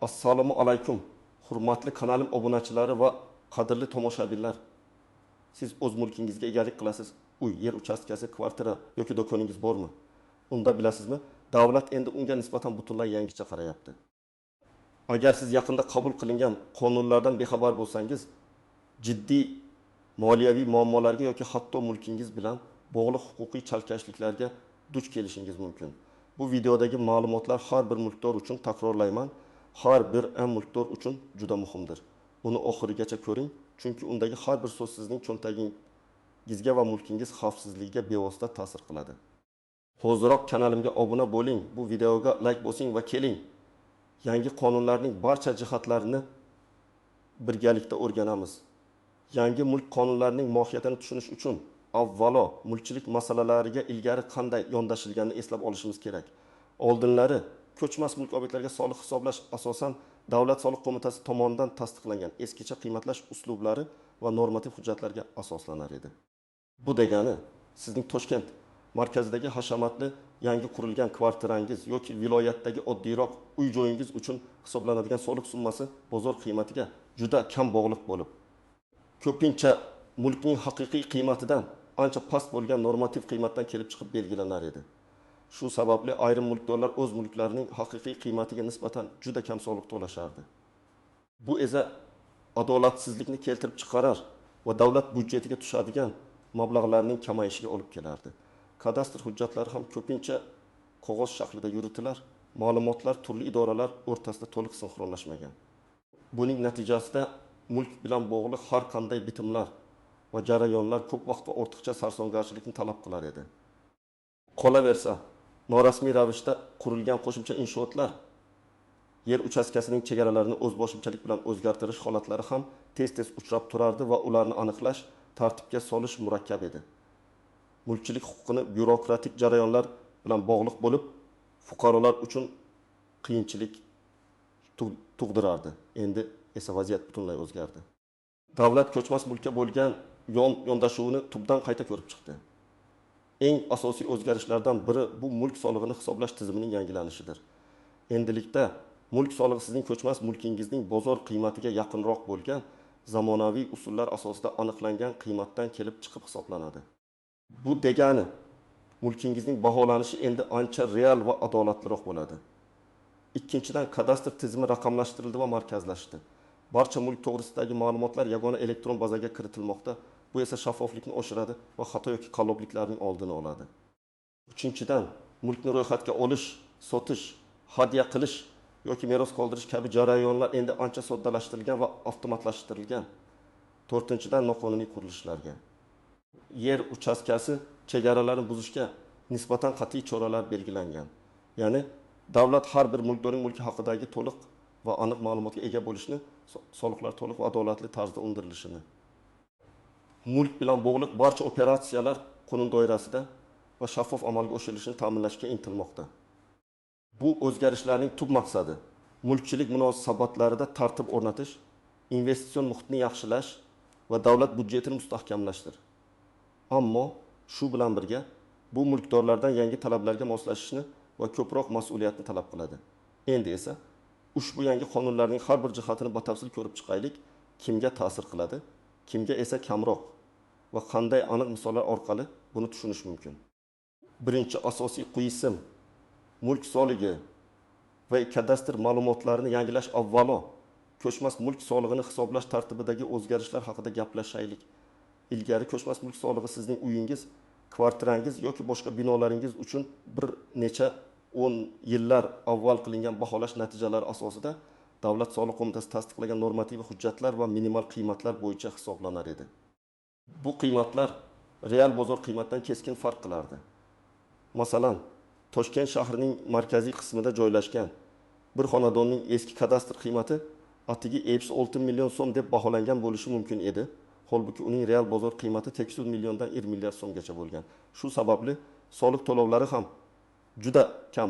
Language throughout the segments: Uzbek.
Assalomu alaykum. Hurmatli kanalim obunachilari va qadrli tomoshabinlar. Siz o'z mulkingizga egalik qilasiz. Uy, yer uchastkasi, kvartira yoki do'koningiz bormi? Unda bilasizmi, davlat endi unga nisbatan butunlay yangicha qarayapti. Agar siz yaqinda qabul qilingan qonunlardan bexabar bo'lsangiz, jiddiy moliyaviy muammolarga yoki hatto mulkingiz bilan bog'liq huquqiy chalkashliklarga duch kelishingiz mumkin. Bu videodagi ma'lumotlar har bir mulkdor uchun, takrorlayman, har bir mulkdor uchun juda muhimdir. Uni oxirigacha ko'ring, chunki undagi har bir so'z sizning cho'ntagingizga va mulkingiz xavfsizligiga bevosita ta'sir qiladi. Hoziroq kanalimga obuna bo'ling, bu videoga like bosing va keling. Yangi qonunlarning barcha jihatlarini birgalikda o'rganamiz. Yangi mulk qonunlarining mohiyatini tushunish uchun avvalo mulkchilik masalalariga ilgari qanday yondashilganini eslab olishimiz kerak. Oldinlari ko'chmas mulk obyektlariga soliq hisoblash asosan Davlat soliq qo'mitasi tomonidan tasdiqlangan eskicha qiymatlash uslublari va normativ hujjatlarga asoslanar edi. Bu degani sizning Toshkent markazidagi hashamatli yangi qurilgan kvartirangiz yoki viloyatdagi oddiyroq uy-joyingiz uchun hisoblanadigan soliq summasi bozor qiymatiga juda kam bog'liq bo'lib, ko'pincha mulkning haqiqiy qiymatidan ancha past bo'lgan normativ qiymatdan kelib chiqib belgilanar edi. Shu sababli ayrim mulkdorlar o'z mulklarining haqiqiy qiymatiga nisbatan juda kam soliq to'lashardi. Bu esa adolatsizlikni keltirib chiqarar va davlat byudjetiga tushadigan mablag'larning kamayishiga olib kelardi. Kadastr hujjatlari ham ko'pincha qog'oz shaklida yuritilar, ma'lumotlar turli idoralar o'rtasida to'liq sinxronlashmagan. Buning natijasida mulk bilan bog'liq har qanday bitimlar va jarayonlar ko'p vaqt va ortiqcha sarsongarchilikni talab qilar edi. Qolaversa, norasmiy ravishda qurilgan qo'shimcha inshootlar yer uchastkasining chegaralarini o'zboshimchalik bilan o'zgartirish holatlari ham tez-tez uchrab turardi va ularni aniqlash, tartibga solish murakkab edi. Mulkchilik huquqini byurokratik jarayonlar bilan bog'liq bo'lib, fuqarolar uchun qiyinchilik tug'dirardi. Endi esa vaziyat butunlay o'zgardi. Davlat ko'chmas mulkka bo'lgan yondashuvini tubdan qayta ko'rib chiqdi. Eng asosiy o'zgarishlardan biri bu mulk solig'ini hisoblash tizimining yangilanishidir. Endilikda mulk solig'i sizning ko'chmas mulkingizning bozor qiymatiga yaqinroq bo'lgan zamonaviy usullar asosida aniqlangan qiymatdan kelib chiqib hisoblanadi. Bu degani mulkingizning baholanishi endi ancha real va adolatliroq bo'ladi. Ikkinchidan, kadastr tizimi raqamlashtirildi va markazlashdi. Barcha mulk to'g'risidagi ma'lumotlar yagona elektron bazaga kiritilmoqda. Bu esa shaffoflikni oshiradi va xato yoki qallobliklarning oldini oladi. Uchinchidan, mulkni ro'yxatga olish, sotish, hadya qilish yoki meros qoldirish kabi jarayonlar endi ancha soddalashtirilgan va avtomatlashtirilgan. To'rtinchidan, noqonuniy qurilishlarga, yer uchastkasi chegaralarini buzishga nisbatan qat'iy choralar belgilangan. Ya'ni davlat har bir mulkdorning mulki haqidagi to'liq va aniq ma'lumotga ega bo'lishni, soliqlar to'liq va adolatli tarzda undirilishini, mulk bilan bog'liq barcha operatsiyalar qonun doirasida va shaffof amalga oshirilishini ta'minlashga intilmoqda. Bu o'zgarishlarning tub maqsadi mulkchilik munosabatlarida tartib o'rnatish, investitsion muhitni yaxshilash va davlat byudjetini mustahkamlashdir. Ammo shu bilan birga bu mulkdorlardan yangi talablarga moslashishni va ko'proq mas'uliyatni talab qiladi. Endi esa ushbu yangi qonunlarning har bir jihatini batafsil ko'rib chiqaylik. Kimga ta'sir qiladi, kimga esa kamroq va qanday aniq misollar orqali buni tushunish mumkin. Birinchi asosiy qisim mulk soligi va kadastr ma'lumotlarini yangilash. Avvalo, ko'chmas mulk solig'ini hisoblash tartibidagi o'zgarishlar haqida gaplashaylik. Ilgari ko'chmas mulk solig'i sizning uyingiz, kvartirangiz yoki boshqa binolaringiz uchun bir necha 10 yillar avval qilingan baholash natijalari asosida Davlat soliq qo'mitasi tasdiqlagan normativ hujjatlar va minimal qiymatlar bo'yicha hisoblanar edi. Bu qiymatlar real bozor qiymatidan keskin farq qilardi. Masalan, Toshkent shahrining markaziy qismida joylashgan bir xonadonning eski kadastr qiymati atigi 6 million so'm deb baholangan bo'lishi mumkin edi. Holbuki uning real bozor qiymati 800 milliondan 1 milliard so'mgacha bo'lgan. Shu sababli soliq to'lovlari ham juda kam,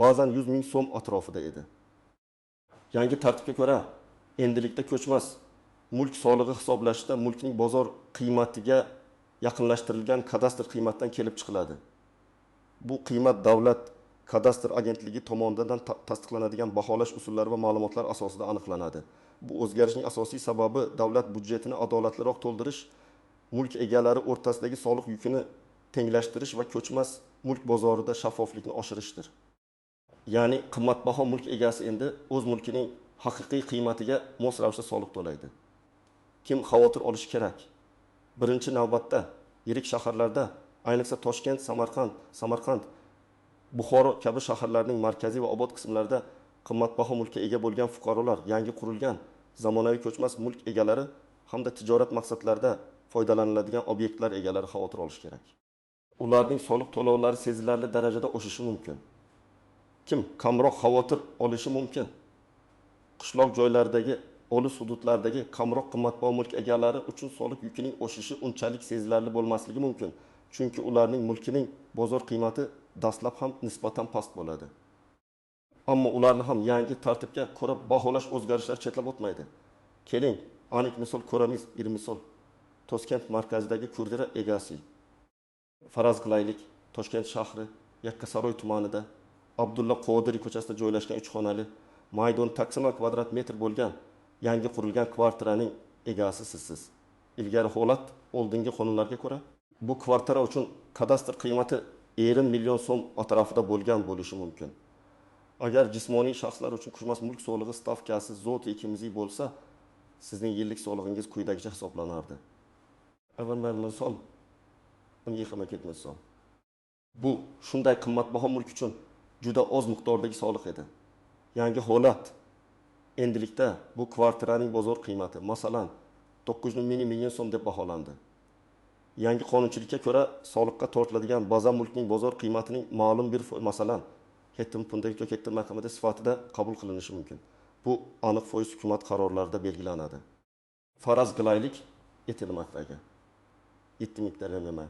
ba'zan 100 ming so'm atrofida edi. Yangi tartibga ko'ra, endilikda ko'chmas mulk solig'i hisoblashda mulkning bozor qiymatiga yaqinlashtirilgan kadastr qiymatdan kelib chiqiladi. Bu qiymat davlat kadastr agentligi tomonidan tasdiqlanadigan baholash usullari va ma'lumotlar asosida aniqlanadi. Bu o'zgarishning asosiy sababi davlat budjetini adolatliroq to'ldirish, mulk egalari o'rtasidagi soliq yukini tenglashtirish va ko'chmas mulk bozorida shaffoflikni oshirishdir. Ya'ni qimmatbaho mulk egasi endi o'z mulkining haqiqiy qiymatiga mos ravishda soliq to'laydi. Kim xavotir olishi kerak? Birinchi navbatda yirik shaharlarda, ayniqsa Toshkent, Samarqand, Buxoro kabi shaharlarning markaziy va obod qismlarida qimmatbaho mulkka ega bo'lgan fuqarolar, yangi qurilgan zamonaviy ko'chmas mulk egalari hamda tijorat maqsadlarida foydalaniladigan obyektlar egalari xavotir olishi kerak. Ularning soliq to'lovlari sezilarli darajada oshishi mumkin. Kim kamroq xavotir olishi mumkin? Qishloq joylardagi, olis hududlardagi kamroq qimmatbaho mulk egalari uchun soliq yukining oshishi unchalik sezilarli bo'lmasligi mumkin. Chunki ularning mulkining bozor qiymati dastlab ham nisbatan past bo'ladi. Ammo ularni ham yangi tartibga ko'ra baholash o'zgarishlar chetlab o'tmaydi. Keling, aniq misol ko'ramiz. Bir misol Toshkent markazidagi kvartira egasi. Faraz qilaylik, Toshkent shahri Yakkasaroy tumanida Abdulla Qodiriy ko'chasida joylashgan 3 xonali, maydoni taksimat kvadrat metr bo'lgan yangi qurilgan kvartiraning egasi sizsiz. Ilgari holat oldingi qonunlarga ko'ra bu kvartira uchun kadastr qiymati 50 million so'm atrofida bo'lgan bo'lishi mumkin. Agar jismoniy shaxslar uchun ko'chmas mulk solig'i stavkasi zot 2 bo'lsa, sizning yillik solig'ingiz quyidagicha hisoblanardi. Avvalman misol, yig'ima ketmasam. Bu shunday qimmatbaho mulk uchun juda oz miqdordagi soliq edi. Yangi holat endilikda bu kvartiraning bozor qiymati, masalan, 900 million so'm deb baholandi. Yangi qonunchilikka ko'ra soliqqa tortiladigan baza mulkning bozor qiymatining ma'lum bir masalan, ketdim pundagi yoki ketdim mahkamada sifatida qabul qilinishi mumkin. Bu aniq foiz hukumat qarorlarida belgilanadi. Faraz qilaylik, yetilmoqdaga 7 miqdor nima?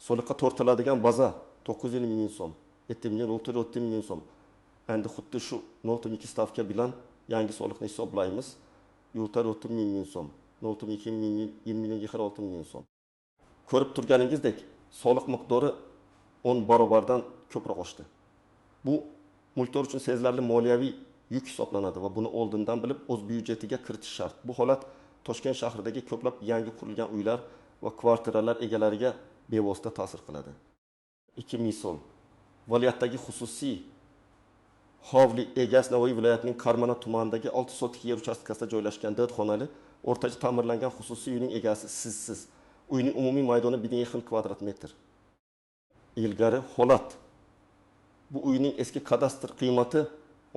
Soliqqa tortiladigan baza 950 million so'm, 7 million, 6 million so'm. Endi xuddi shu 0.2 stavka bilan yangi soliqni hisoblaymiz. 30 million so'm, 0.2 million, 20 million, 6 million so'm. Ko'rib turganingizdek, soliq miqdori 10 barobardan ko'proq oshdi. Bu mulkdor uchun sezilarli moliyaviy yuk hisoblanadi va buni oldindan bilib o'z byudjetiga kiritish shart. Bu holat Toshkent shahridagi ko'plab yangi qurilgan uylar va kvartiralar egalariga bevosita ta'sir qiladi. 2 misol. Viloyatdagi xususiy hovli egasi Navoiy viloyatining Karmana tumanidagi 6 sotix yer uchastkasida joylashgan 4 xonali o'rtacha ta'mirlangan xususiy uyning egasi sizsiz. Uyning umumiy maydoni 1000 kvadrat metr. Ilgari holat. Bu uyning eski kadastr qiymati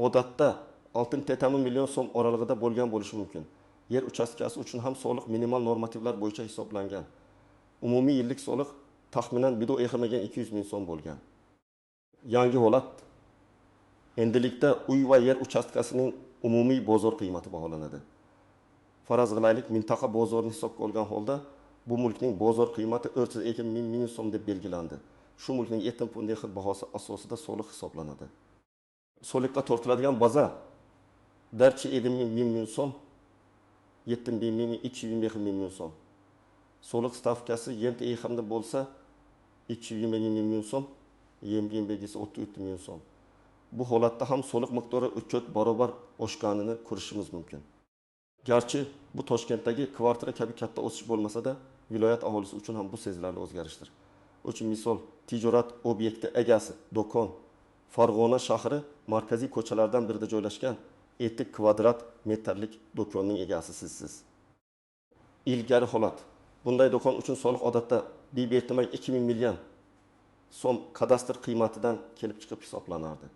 odatda 6,1 million so'm oralig'ida bo'lgan bo'lishi mumkin. Yer uchastkasi uchun ham soliq minimal normativlar bo'yicha hisoblangan. Umumiy yillik soliq taxminan 200 ming so'm bo'lgan. Yangi holat. Endilikda uy va yer uchastkasining umumiy bozor qiymati baholanadi. Faraz qilaylik, mintaqa bozorini hisobga olgan holda bu mulkning bozor qiymati 402 ming so'm deb belgilandi. Shu mulkning 7 pundlik bahosi asosida soliq hisoblanadi. Soliqqa tortiladigan baza darchi 70 ming so'm, 7,220 million so'm. Soliq stavkasi YMTI hamda bo'lsa 220 million so'm, YMBB desa 34 million so'm. Bu holatda ham soliq miqdori 3-4 barobar oshganini ko'rishimiz mumkin. Garchi bu Toshkentdagi kvartira kabi katta o'sish bo'lmasa-da, viloyat aholisi uchun ham bu sezilarli o'zgarishdir. Uchun misol, tijorat obyekti egasi, do'kon, Farg'ona shahri markaziy ko'chalardan birida joylashgan 7 kvadrat metrlik do'konning egasi sizsiz. Ilgari holat. Bunday do'kon uchun soliq odatda bebehtimal 2000 million so'm kadastr qiymatidan kelib chiqib hisoblanardi.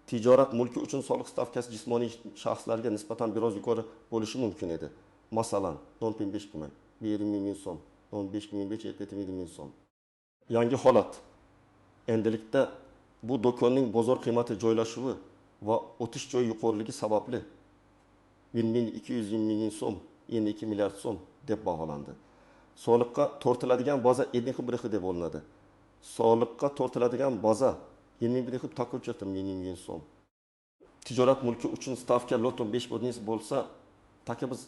Tijorat mulki uchun soliq stavkasi jismoniy shaxslarga nisbatan biroz yuqori bo'lishi mumkin edi. Masalan, 15 million, 20 million so'm, 15 million, 7 million so'm. Yangi holat. Endilikda bu do'konning bozor qiymati joylashuvi va o'tish joyi yuqoriligi sababli 1220 million so'm, 22 milliard so'm deb baholandi. Soliqqa tortiladigan baza 7 deb olinadi. Soliqqa tortiladigan baza 21 takılçatım million so'm. Tijorat mulki uchun stavka loto 5 bo'lsa, takimiz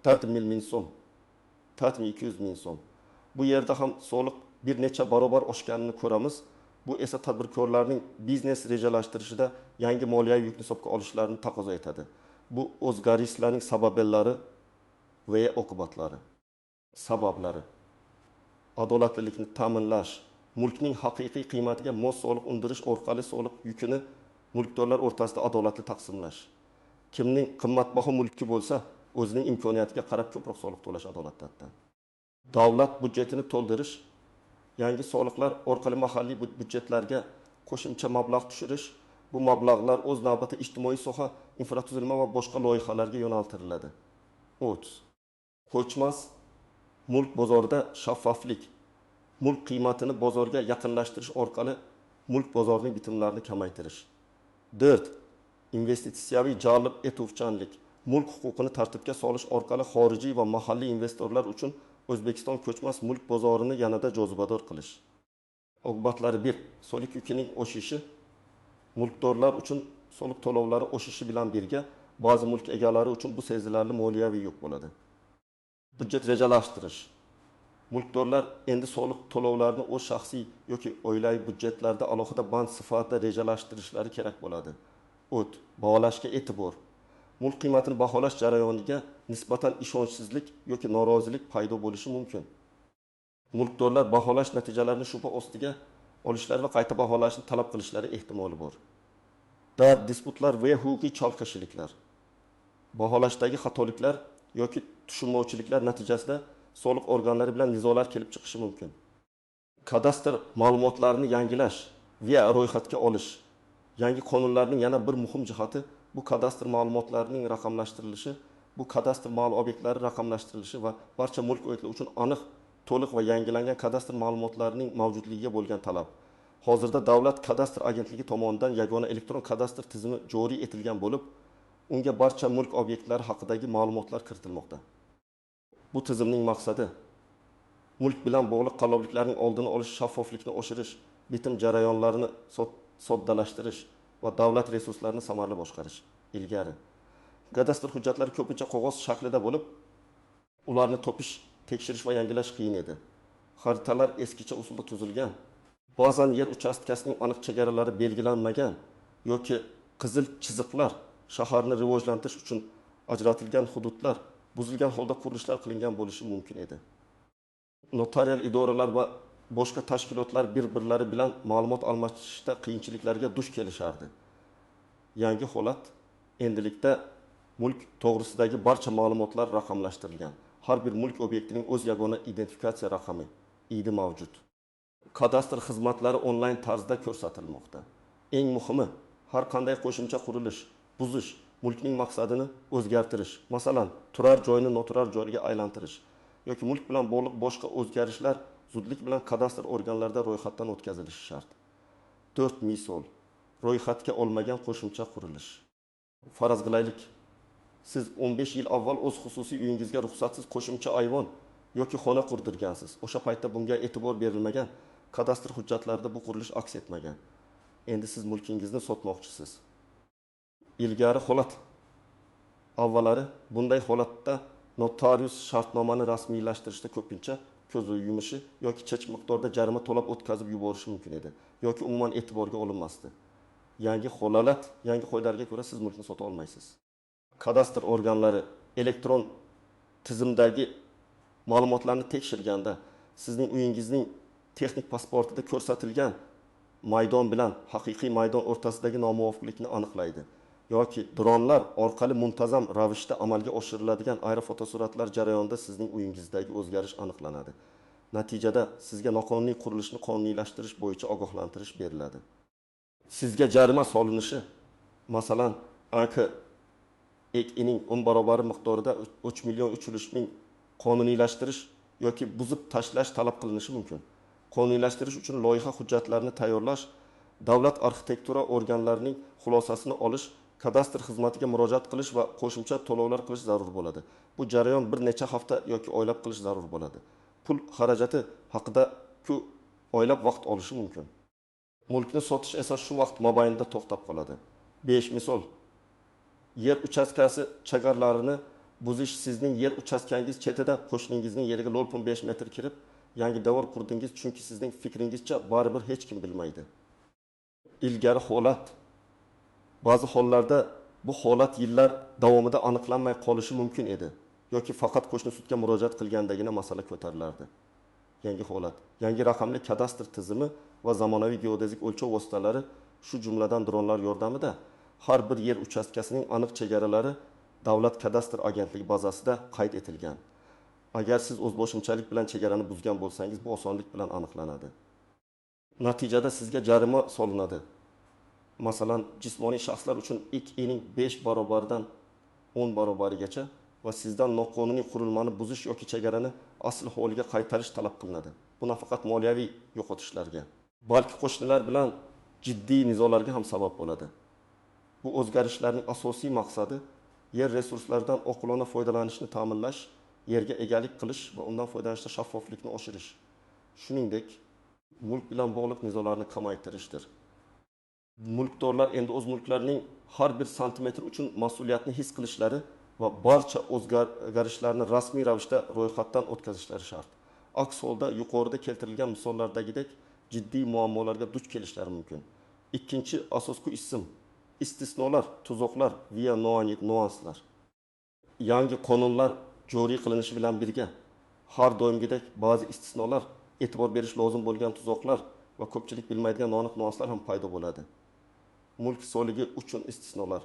4 million so'm, 200 ming so'm. Bu yerda ham soliq bir necha barobar oshganini ko'ramiz. Bu esa tadbirkorlarning biznes rejalashtirishida yangi moliyaviy yukni hisobga olishlarini taqozo etadi. Bu o'zgarishlarning sabablari va oqibatlari. Sabablari: adolatlilikni ta'minlash, mulkning haqiqiy qiymatiga mos soliq undirish orqali soliq yukini mulkdorlar o'rtasida adolatli taqsimlash. Kimning qimmatbaho mulki bo'lsa, o'zining imkoniyatiga qarab ko'proq soliq to'lash adolatdan. Davlat budjetini to'ldirish, yangi soliqlar orqali mahalliy budjetlarga qo'shimcha mablag' tushirish, bu mablag'lar o'z navbatida ijtimoiy soha, infratuzilma va boshqa loyihalarga yo'naltiriladi. 30. Ko'chmas mulk bozorida shaffoflik, mulk qiymatini bozorga yaqinlashtirish orqali mulk bozorining bitimlarini kamaytirish. 4. Investitsiyaviy jalb etuvchanlik, mulk huquqini tartibga solish orqali xorijiy va mahalliy investorlar uchun O'zbekiston ko'chmas mulk bozorini yanada jozibador qilish. Oqibatlari: 1. Soliq yukining o'sishi, mulkdorlar uchun soliq to'lovlari o'sishi bilan birga ba'zi mulk egalari uchun bu sezilarli moliyaviy yuk bo'ladi. Budjet rejalashtirish. Mulkdorlar endi soliq to'lovlarini o'z shaxsiy yoki oilaviy budjetlarda alohida band sifatida rejalashtirishlari kerak bo'ladi. Baholashga e'tibor. Mulk qiymatini baholash jarayoniga nisbatan ishonchsizlik yoki norozilik paydo bo'lishi mumkin. Mulkdorlar baholash natijalarini shubha ostiga olishlari va qayta baholashni talab qilishlari ehtimoli bor. Disputlar va huquqiy chalkashliklar. Baholashdagi xatoliklar yoki tushunmovchiliklar natijasida soliq organlari bilan nizolar kelib chiqishi mumkin. Kadastr ma'lumotlarini yangilash va ro'yxatga olish. Yangi qonunlarning yana bir muhim jihati bu kadastr ma'lumotlarining raqamlashtirilishi, bu kadastr ma'lum obyektlari raqamlashtirilishi va barcha mulk obyektlari uchun aniq, to'liq va yangilangan kadastr ma'lumotlarining mavjudligiga bo'lgan talab. Hozirda Davlat kadastr agentligi tomonidan yagona elektron kadastr tizimi joriy etilgan bo'lib, unga barcha mulk obyektlari haqidagi ma'lumotlar kiritilmoqda. Bu tizimning maqsadi mulk bilan bog'liq qallobliklarning oldini olish, shaffoflikni oshirish, bitim jarayonlarini soddalashtirish va davlat resurslarini samarali boshqarish. Ilgari kadastr hujjatlari ko'pincha qog'oz shaklida bo'lib, ularni topish, tekshirish va yangilash qiyin edi. Xaritalar eskicha usulda tuzilgan, ba'zan yer uchastkasining aniq chegaralari belgilanmagan yoki qizil chiziqlar shaharni rivojlantirish uchun ajratilgan hududlar buzilgan holda qurilishlar qilingan bo'lishi mumkin edi. Notarial idoralar va boshqa tashkilotlar bir-birlari bilan ma'lumot almashishda qiyinchiliklarga duch kelishardi. Yangi holat: endilikda mulk to'g'risidagi barcha ma'lumotlar raqamlashtirilgan. Har bir mulk obyektining o'z yagona identifikatsiya raqami (ID) mavjud. Kadastr xizmatlari onlayn tarzda ko'rsatilmoqda. Eng muhimi, har qanday qo'shimcha qurilish, buzish, mulkning maqsadini o'zgartirish, masalan, turar joyni noturar joyga aylantirish yoki mulk bilan bog'liq boshqa o'zgarishlar zudlik bilan kadastr organlarida ro'yxatdan o'tkazilishi shart. 4. Misol: ro'yxatga olmagan qo'shimcha qurilish. Faraz qilaylik, siz 15 yil avval o'z xususiy uyingizga ruxsatsiz qo'shimcha ayvon yoki xona qurdirgansiz. O'sha paytda bunga e'tibor berilmagan, kadastr hujjatlarida bu qurilish aks etmagan. Endi siz mulkingizni sotmoqchisiz. Ilgari holat: avvallari bunday holatda notarius shartnomani rasmiylashtirishda ko'pincha ko'z yumishi yoki chek miqdorda jarima to'lab o'tkazib yuborishi mumkin edi yoki umuman e'tiborga olinmasdi. Yangi holat, yangi qoidalarga ko'ra siz mulkni sota olmaysiz. Kadastr organlari elektron tizimdagi ma'lumotlarni tekshirganda sizning uyingizning texnik pasportida ko'rsatilgan maydon bilan haqiqiy maydon o'rtasidagi nomuvofiqlikni aniqlaydi. Yoki dronlar orqali muntazam ravishda amalga oshiriladigan aerofotosuratlar jarayonida sizning uyingizdagi o'zgarish aniqlanadi. Natijada sizga noqonuniy qurilishni qonuniylashtirish bo'yicha ogohlantirish beriladi. Sizga jarima solinishi, masalan, AKEKning 10 barobar miqdorida 3 million 300 ming qonuniylashtirish yoki buzib tashlash talab qilinishi mumkin. Qonuniylashtirish uchun loyiha hujjatlarini tayyorlash, davlat arxitektura organlarining xulosasini olish, kadastr xizmatiga murojaat qilish va qo'shimcha to'lovlar qilish zarur bo'ladi. Bu jarayon bir necha hafta yoki oylab qilish zarur bo'ladi. Pul xarajati haqida ku oylab vaqt olishi mumkin. Mulkni sotish esa shu vaqt mobaynida to'xtab qoladi. 5 misol: yer uchastkasi chegaralarini buzish. Sizning yer uchastkangiz chetida qo'shningizning yeriga 0.5 metr kirib, yangi davr qurdingiz, chunki sizning fikringizcha baribir hech kim bilmaydi. Ilgari holat, ba'zi hollarda bu holat yillar davomida aniqlanmay qolishi mumkin edi yoki faqat qo'shni sudga murojaat qilgandagina masala ko'tarilardi. Yangi holat, yangi raqamli kadastr tizimi va zamonaviy geodezik o'lchov vositalari, shu jumladan dronlar yordamida har bir yer uchastkasining aniq chegaralari Davlat kadastr agentligi bazasida qayd etilgan. Agar siz o'zboshimchalik bilan chegarani buzgan bo'lsangiz, bu osonlik bilan aniqlanadi. Natijada sizga jarima solinadi. Masalan, jismoniy shaxslar uchun ilk ening 5 barobaridan 10 barobarigacha va sizdan noqonuniy qurilmani buzish yoki chegarani asl holiga qaytarish talab qilinadi. Bu nafaqat moliyaviy yo'qotishlarga, balki qo'shnilar bilan jiddiy nizolarga ham sabab bo'ladi. Bu o'zgarishlarning asosiy maqsadi yer resurslaridan oqilona foydalanishni ta'minlash, yerga egalik qilish va undan foydalanishda shaffoflikni oshirish. Shuningdek, mulk bilan bog'liq nizolarni kamaytirishdir. Mulkdorlar endi o'z mulklarining har bir santimetr uchun mas'uliyatni his qilishlari va barcha o'zgarishlarni rasmiy ravishda ro'yxatdan o'tkazishlari shart. Aks holda yuqorida keltirilgan misollardagidek jiddiy muammolarga duch kelishlari mumkin. Ikkinchi asosku ism, istisnolar, tuzoqlar va nuanslar. Yangi qonunlar joriy qilinishi bilan birga har doimgidek ba'zi istisnolar, e'tibor berish lozim bo'lgan tuzoqlar va ko'pchilik bilmaydigan noaniq nuanslar ham paydo bo'ladi. Mulk soligi uchun istisnolar.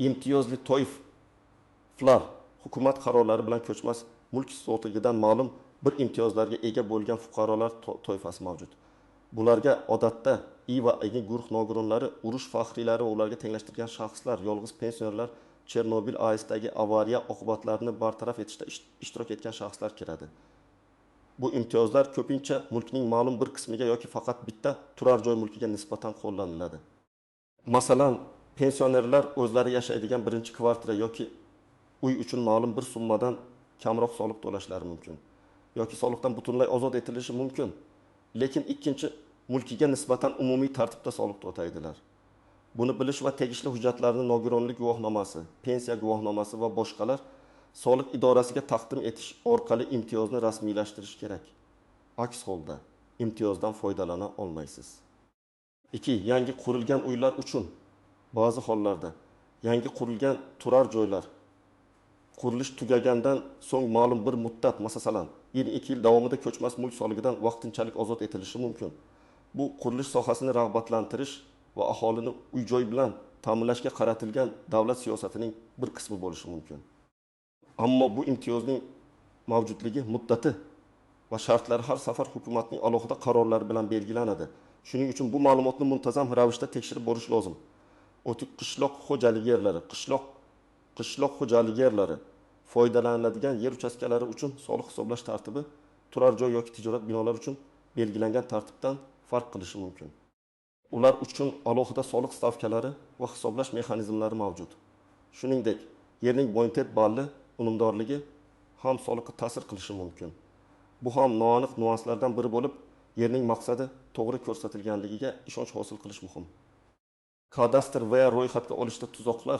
Imtiyozli toiflar hukumat qarorlari bilan ko'chmas mulk soligidan ma'lum bir imtiyozlarga ega bo'lgan fuqarolar toifasi mavjud. Bularga odatda I va I guruh nogironlari, urush faxriylari va ularga tenglashtirgan shaxslar, yolg'iz pensionerlar, Chernobil AESdagi avariya oqibatlarini bartaraf etishda ishtirok etgan shaxslar kiradi. Bu imtiyozlar ko'pincha mulkning ma'lum bir qismiga yoki faqat bitta turar joy mulkiga nisbatan qo'llaniladi. Masalan, pensionerlar o'zlari yashaydigan birinchi kvartira yoki uy uchun ma'lum bir summadan kamroq soliq to'lashlari mumkin yoki soliqdan butunlay ozod etilishi mumkin. Lekin ikkinchi mulkiga nisbatan umumiy tartibda soliq to'laydilar. Buni bilish va tegishli hujjatlarni nogironlik guvohnomasi, pensiya guvohnomasi va boshqalar soliq idorasiga taqdim etish orqali imtiyozni rasmiylashtirish kerak. Aks holda imtiyozdan foydalana olmaysiz. 2. Yangi qurilgan uylar uchun ba'zi hollarda yangi qurilgan turar joylar qurilish tugagandan so'ng ma'lum bir muddat, masalan, 22 yil davomida ko'chmas mulk soligidan vaqtinchalik ozod etilishi mumkin. Bu qurilish sohasini rag'batlantirish va aholini uy-joy bilan ta'minlashga qaratilgan davlat siyosatining bir qismi bo'lishi mumkin. Ammo bu imtiyozning mavjudligi, muddati va shartlari har safar hukumatning alohida qarorlari bilan belgilanadi. Shuning uchun bu ma'lumotni muntazam ravishda tekshirib borish lozim. Qishloq xo'jaligi yerlari, qishloq xo'jaligi yerlari foydalaniladigan yer uchastkalari uchun soliq hisoblash tartibi turar joy yoki tijorat binolari uchun belgilangan tartibdan farq qilishi mumkin. Ular uchun alohida soliq stavkalari va hisoblash mexanizmlari mavjud. Shuningdek, yerning bonitet balli, unumdorligi ham soliqqa ta'sir qilishi mumkin. Bu ham noaniq nuanslardan biri bo'lib, yerning maqsadi to'g'ri ko'rsatilganligiga ishonch hosil qilish muhim. Kadastr va ro'yxatga olishda tuzoqlar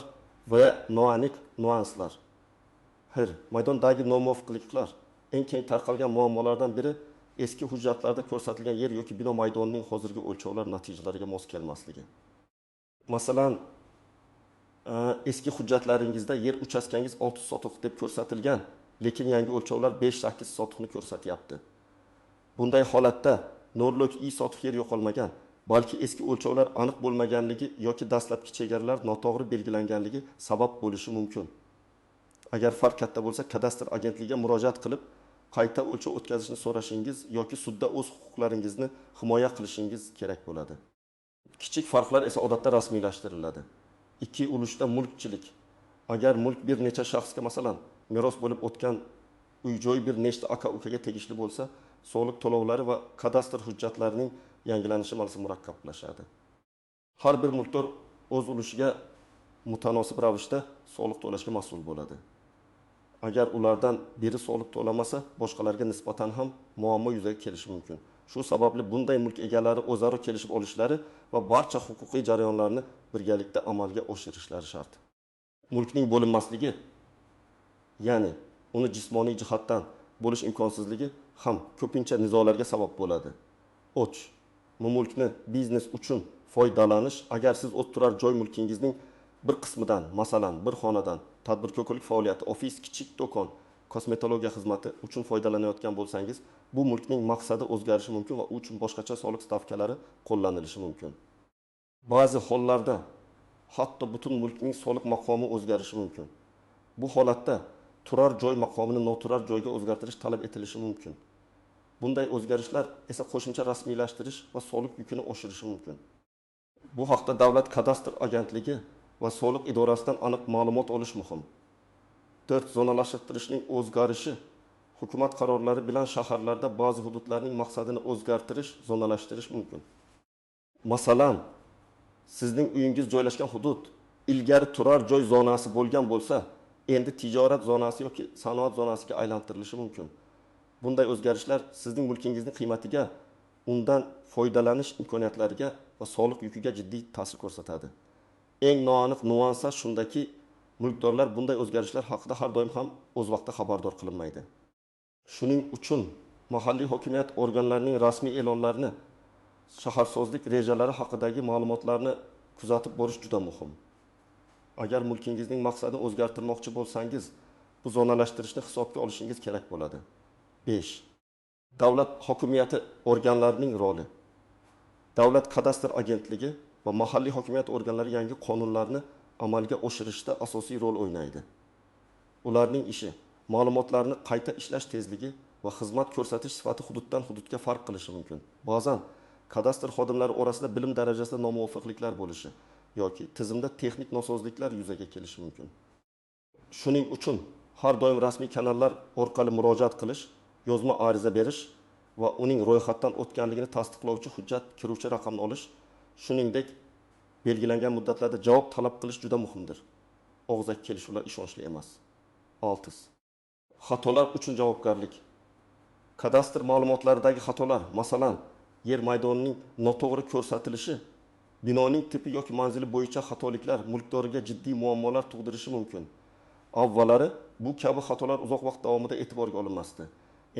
va noaniq nuanslar. Maydondagi nomuvofiqliklar eng keng tarqalgan muammolardan biri eski hujjatlarda ko'rsatilgan yer yoki bino maydonining hozirgi o'lchovlar natijalariga mos kelmasligi. Masalan, eski hujjatlaringizda yer uchastkangiz 6 sotiq deb ko'rsatilgan, lekin yangi o'lchovlar 5-8 sotiqni ko'rsatyapti. Bunday holatda nollik i sotiq yer yo'qolmagan, balki eski o'lchovlar aniq bo'lmaganligi yoki dastlabki chegaralar noto'g'ri belgilanganligi sabab bo'lishi mumkin. Agar farq katta bo'lsa, kadastr agentligiga murojaat qilib, qayta o'lchov o'tkazishni so'rashingiz yoki sudda o'z huquqlaringizni himoya qilishingiz kerak bo'ladi. Kichik farqlar esa odatda rasmiylashtiriladi. 2 ulushda mulkchilik. Agar mulk bir necha shaxsga, masalan, meros bo'lib o'tgan uy-joy bir nechta aka-ukaga tegishli bo'lsa, soliq to'lovlari va kadastr hujjatlarining yangilanishi masalasi murakkablashadi. Har bir mulkdor o'z ulushiga mutanosib ravishda soliq to'lashga mas'ul bo'ladi. Agar ulardan biri soliq to'lamasa, boshqalarga nisbatan ham muammo yuzaga kelishi mumkin. Shu sababli bunday mulk egalari o'zaro kelishib olishlari va barcha huquqiy jarayonlarni birgalikda amalga oshirishlari shart. Mulkning bo'linmasligi, ya'ni uni jismoniy jihatdan bo'lish imkonsizligi ham ko'pincha nizolarga sabab bo'ladi. Uch, bu mulkni biznes uchun foydalanish, agar siz o'z turar joy mulkingizning bir qismidan, masalan, bir xonadan tadbirkorlik faoliyati, ofis, kichik do'kon, kosmetologiya xizmati uchun foydalanayotgan bo'lsangiz, bu mulkning maqsadi o'zgarishi mumkin va u uchun boshqacha soliq stavkalari qo'llanilishi mumkin. Ba'zi hollarda hatto butun mulkning soliq maqomi o'zgarishi mumkin. Bu holatda turar joy maqomini noturar joyga o'zgartirish talab etilishi mumkin. Bunday o'zgarishlar esa qo'shimcha rasmiylashtirish va soliq yukini oshirishi mumkin. Bu haqda Davlat kadastr agentligi va soliq idorasidan aniq ma'lumot olish muhim. 4. Zonalashtirishning o'zgarishi. Hukumat qarorlari bilan shaharlarda ba'zi hududlarning maqsadini o'zgartirish, zonalashtirish mumkin. Masalan, sizning uyingiz joylashgan hudud ilgari turar joy zonasi bo'lgan bo'lsa, endi tijorat zonasi yoki sanoat zonasiga aylantirilishi mumkin. Bunday o'zgarishlar sizning mulkingizning qiymatiga, undan foydalanish imkoniyatlariga va soliq yukiga jiddiy ta'sir ko'rsatadi. Eng noaniq nuansa shundaki, mulkdorlar bunday o'zgarishlar haqida har doim ham o'z vaqtida xabardor qilinmaydi. Shuning uchun mahalliy hokimiyat organlarining rasmiy e'lonlarini, shaharsozlik rejalari haqidagi ma'lumotlarni kuzatib borish juda muhim. Agar mulkingizning maqsadini o'zgartirmoqchi bo'lsangiz, bu zonalashtirishni hisobga olishingiz kerak bo'ladi. 5. Davlat hokimiyati organlarining roli. Davlat kadastr agentligi va mahalliy hokimiyat organlari yangi qonunlarni amalga oshirishda asosiy rol o'ynaydi. Ularning ishi ma'lumotlarni qayta ishlash tezligi va xizmat ko'rsatish sifati hududdan hududga farq qilishi mumkin. Ba'zan kadastr xodimlari orasida bilim darajasida nomuvofiqliklar bo'lishi yoki tizimda texnik nosozliklar yuzaga kelishi mumkin. Shuning uchun har doim rasmiy kanallar orqali murojaat qilish, yozma ariza berish va uning ro'yxatdan o'tganligini tasdiqlovchi hujjat kiruvchi raqamni olish, shuningdek belgilangan muddatlarda javob talab qilish juda muhimdir. Og'zaki kelishuvlar ishonchli emas. 6. Xatolar uchun javobgarlik. Kadastr ma'lumotlaridagi xatolar, masalan, yer maydonining noto'g'ri ko'rsatilishi, binoning tipi yoki manzili bo'yicha xatoliklar mulkdoriga jiddiy muammolar tug'dirishi mumkin. Avvallari bu kabi xatolar uzoq vaqt davomida e'tiborga olinmasdi.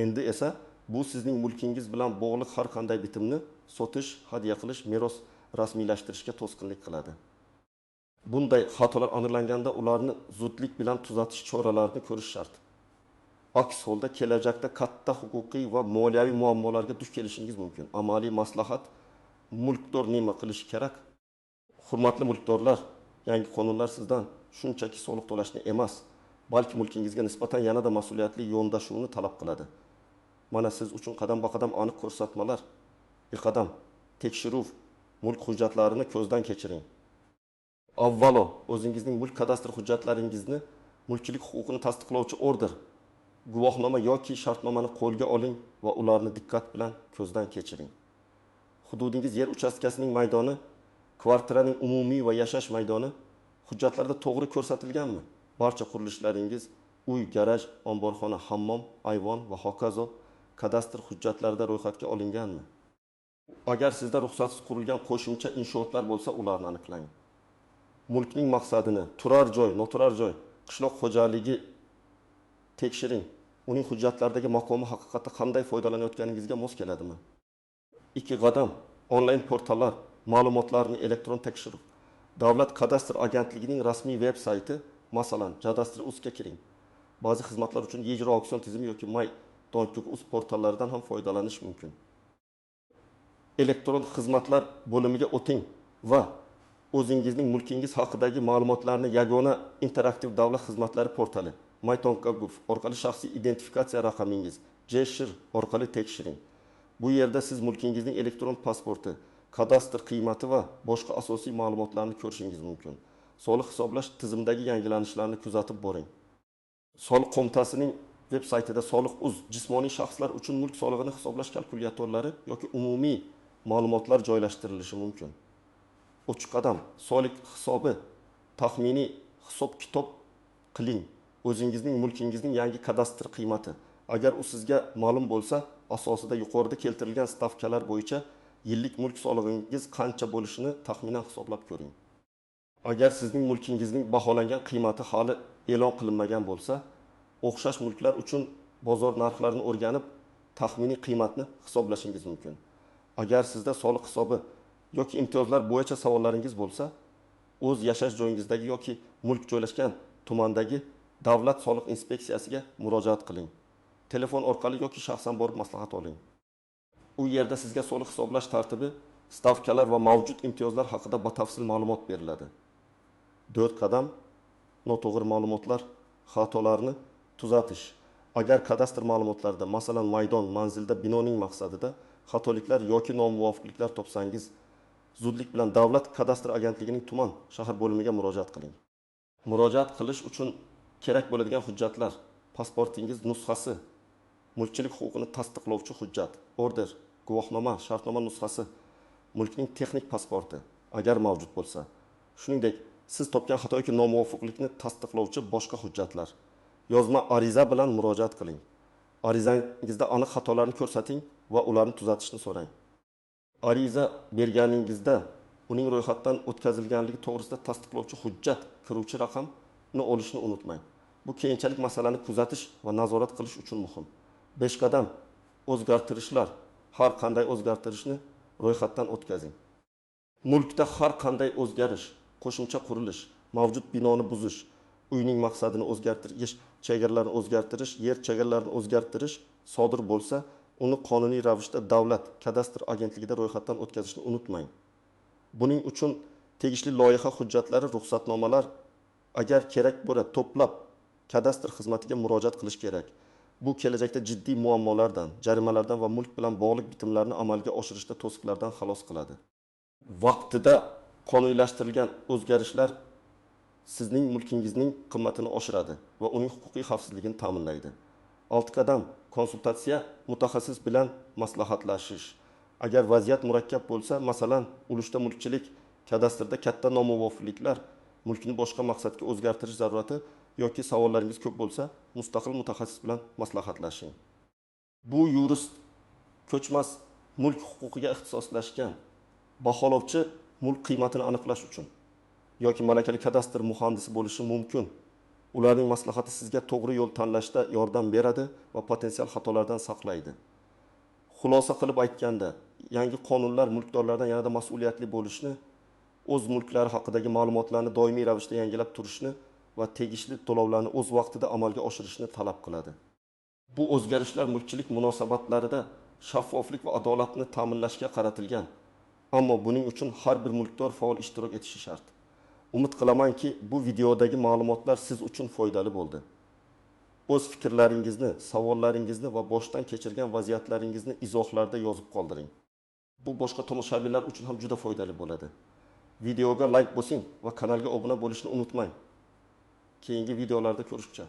Endi esa bu sizning mulkingiz bilan bog'liq har qanday bitimni sotish, hadya qilish, meros rasmiylashtirishga to'sqinlik qiladi. Bunday xatolar aniqlanganda ularni zudlik bilan tuzatish choralarini ko'rish shart. Aks holda kelajakda katta huquqiy va moliyaviy muammolarga duch kelishingiz mumkin. Amaliy maslahat: mulkdor nima qilishi kerak? Hurmatli mulkdorlar, yangi qonunlar sizdan shunchaki soliq to'lashni emas, balki mulkingizga nisbatan yanada mas'uliyatli yondashuvni talab qiladi. Mana siz uchun qadam-ba-qadam aniq ko'rsatmalar. Qadam tekshiruv, mulk hujjatlarini ko'zdan kechiring. Avvalo, o'zingizning mulk kadastr hujjatlaringizni, mulkchilik huquqini tasdiqlovchi order, guvohnoma yoki shartnomani qo'lga oling va ularni diqqat bilan ko'zdan kechiring. Hududingiz yer uchastkasining maydoni, kvartiraning umumiy va yashash maydoni hujjatlarda to'g'ri ko'rsatilganmi? Barcha qurilishlaringiz, uy, garaj, omborxona, hammom, ayvon va hokazo kadastr hujjatlarida ro'yxatga olinganmi? Agar sizda ruxsatsiz qurilgan qo'shimcha inshootlar bo'lsa, ularni aniqlang. Mulkning maqsadini, turar joy, noturar joy, qishloq xo'jaligi tekshiring. Uning hujjatlardagi maqomi haqiqatda qanday foydalanayotganingizga mos keladimi? 2 qadam onlayn portallar, ma'lumotlarni elektron tekshiruv. Davlat kadastr agentligining rasmiy veb-sayti, masalan, Cadastr.uzga kiring. Ba'zi xizmatlar uchun Yejro auksion tizimi yoki My.uz portallaridan ham foydalanish mumkin. Elektron xizmatlar bo'limiga o'ting va o'zingizning mulkingiz haqidagi ma'lumotlarni yagona interaktiv davlat xizmatlari portali My.gov orqali shaxsiy identifikatsiya raqamingiz JSHIR orqali tekshiring. Bu yerda siz mulkingizning elektron pasporti, kadastr qiymati va boshqa asosiy ma'lumotlarni ko'rishingiz mumkin. Soliq hisoblash tizimidagi yangilanishlarni kuzatib boring. Soliq qo'mitasining veb-saytida Soliq.uz jismoniy shaxslar uchun mulk solig'ini hisoblash kalkulyatorlari yoki umumiy ma'lumotlar joylashtirilishi mumkin. 3 qadam soliq hisobi, taxminiy hisob-kitob qiling. O'zingizning mulkingizning yangi kadastr qiymati, agar u sizga ma'lum bo'lsa, asosida yuqorida keltirilgan stavkalar bo'yicha yillik mulk solig'ingiz qancha bo'lishini taxminan hisoblab ko'ring. Agar sizning mulkingizning baholangan qiymati hali e'lon qilinmagan bo'lsa, o'xshash mulklar uchun bozor narxlarini o'rganib, taxminiy qiymatni hisoblashingiz mumkin. Agar sizda soliq hisobi yoki imtiyozlar bo'yicha savollaringiz bo'lsa, o'z yashash joyingizdagi yoki mulk joylashgan tumandagi Davlat soliq inspeksiyasiga murojaat qiling. Telefon orqali yoki shaxsan borib maslahat oling. U yerda sizga soliq hisoblash tartibi, stavkalar va mavjud imtiyozlar haqida batafsil ma'lumot beriladi. 4 qadam noto'g'ri ma'lumotlar xatolarni tuzatish. Agar kadastr ma'lumotlarida, masalan, maydon, manzilda, binoning maqsadida xatoliklar yoki nomuvofiqliklar topsangiz, zudlik bilan Davlat kadastr agentligining tuman shahar bo'limiga murojaat qiling. Murojaat qilish uchun kerak bo'ladigan hujjatlar: pasportingiz nusxasi, mulkchilik huquqini tasdiqlovchi hujjat, order, guvohnoma, shartnoma nusxasi, mulkning texnik pasporti agar mavjud bo'lsa, shuningdek siz topgan xato yoki nomuvofiqlikni tasdiqlovchi boshqa hujjatlar. Yozma ariza bilan murojaat qiling. Arizangizda aniq xatolarni ko'rsating va ularni tuzatishni so'rang. Ariza berganingizda uning ro'yxatdan o'tkazilganligi to'g'risida tasdiqlovchi hujjat kiruvchi raqamni olishni unutmang. Bu keyinchalik masalani kuzatish va nazorat qilish uchun muhim. 5 qadam o'zgartirishlar. Har qanday o'zgartirishni ro'yxatdan o'tkazing. Mulkda har qanday o'zgarish, qo'shimcha qurilish, mavjud binoni buzish, uyning maqsadini o'zgartirish, chegaralarini o'zgartirish, yer chegaralarini o'zgartirish sodir bo'lsa, uni qonuniy ravishda Davlat kadastr agentligida ro'yxatdan o'tkazishni unutmang. Buning uchun tegishli loyiha hujjatlari, ruxsatnomalar agar kerak bo'lsa to'plab kadastr xizmatiga murojaat qilish kerak. Bu kelajakda jiddiy muammolardan, jarimalardan va mulk bilan bog'liq bitimlarni amalga oshirishda to'siqlardan xalos qiladi. Vaqtida qonuniylashtirilgan o'zgarishlar sizning mulkingizning qimmatini oshiradi va uning huquqiy xavfsizligini ta'minlaydi. 6 qadam konsultatsiya, mutaxassis bilan maslahatlashish. Agar vaziyat murakkab bo'lsa, masalan, ulushda mulkchilik, kadastrda katta nomuvofiqliklar, mulkni boshqa maqsadga o'zgartirish zarurati yoki savollaringiz ko'p bo'lsa, mustaqil mutaxassis bilan maslahatlashing. Bu yurist ko'chmas mulk huquqiga ixtisoslashgan baholovchi mulk qiymatini aniqlash uchun yoki malakali kadastr muhandisi bo'lishi mumkin. Ularning maslahati sizga to'g'ri yo'l tanlashda yordam beradi va potensial xatolardan saqlaydi. Xulosa qilib aytganda, yangi qonunlar mulkdorlardan yanada mas'uliyatli bo'lishni, o'z mulklari haqidagi ma'lumotlarni doimiy ravishda yangilab turishni va tegishli to'lovlarni o'z vaqtida amalga oshirishni talab qiladi. Bu o'zgarishlar mulkchilik munosabatlarida shaffoflik va adolatni ta'minlashga qaratilgan. Ammo buning uchun har bir mulkdor faol ishtirok etishi shart. Umid qilamanki, bu videodagi ma'lumotlar siz uchun foydali bo'ldi. O'z fikrlaringizni, savollaringizni va boshdan kechirgan vaziyatlaringizni izohlarda yozib qoldiring. Bu boshqa tomoshabinlar uchun ham juda foydali bo'ladi. Videoga like bosing va kanalga obuna bo'lishni unutmang. Keyingi videolarda ko'rishguncha.